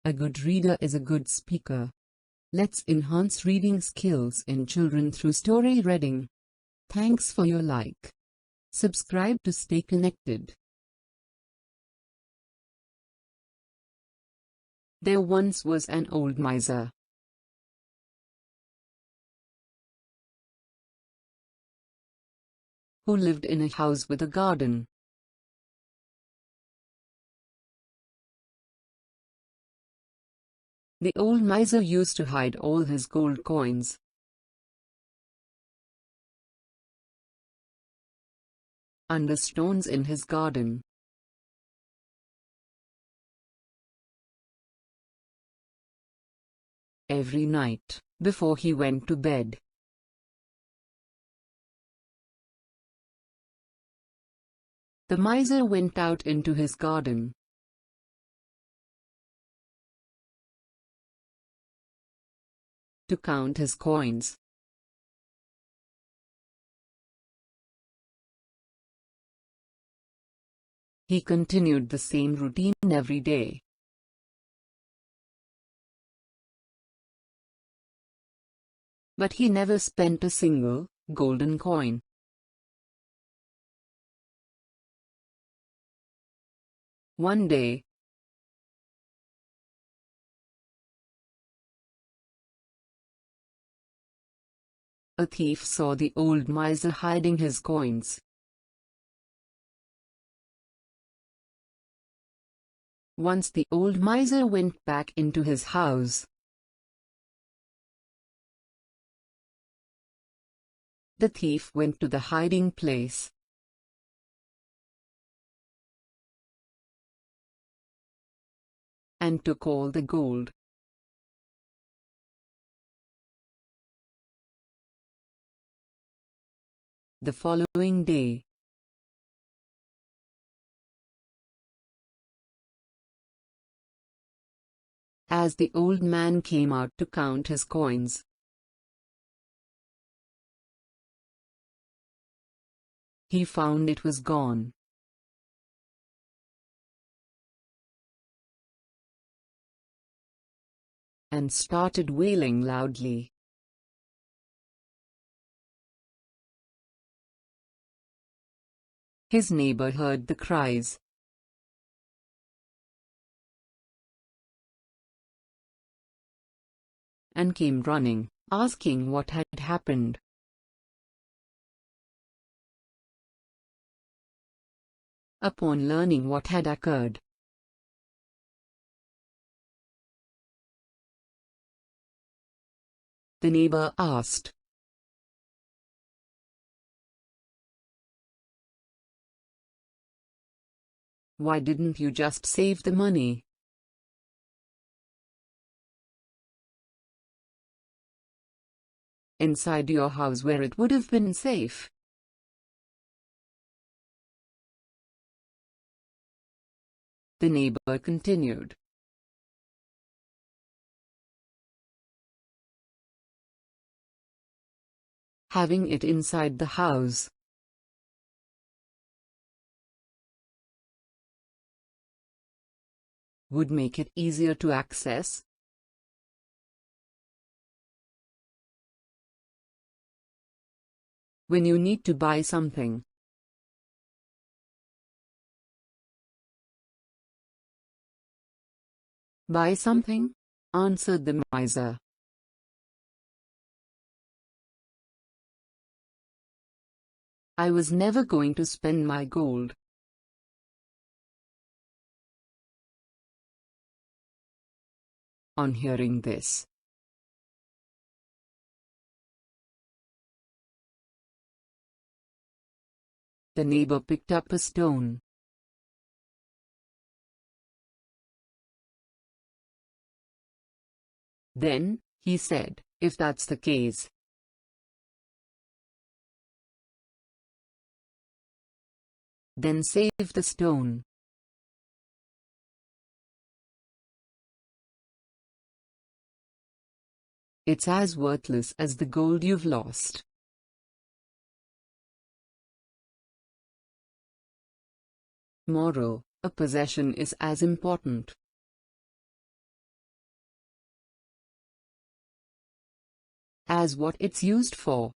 A good reader is a good speaker. Let's enhance reading skills in children through story reading. Thanks for your like. Subscribe to stay connected. There once was an old miser who lived in a house with a garden. The old miser used to hide all his gold coins under stones in his garden. Every night, before he went to bed, the miser went out into his garden to count his coins. He continued the same routine every day. But he never spent a single golden coin. One day, a thief saw the old miser hiding his coins. Once the old miser went back into his house, the thief went to the hiding place and took all the gold. The following day, as the old man came out to count his coins, he found it was gone. And started wailing loudly. His neighbor heard the cries and came running, asking what had happened. Upon learning what had occurred, the neighbor asked, "Why didn't you just save the money inside your house where it would have been safe?" The neighbor continued, "Having it inside the house would make it easier to access. When you need to buy something, buy something," answered the miser. "I was never going to spend my gold." On hearing this, the neighbor picked up a stone Then, he said, "If that's the case, then save the stone." It's as worthless as the gold you've lost. Moral: a possession is as important as what it's used for.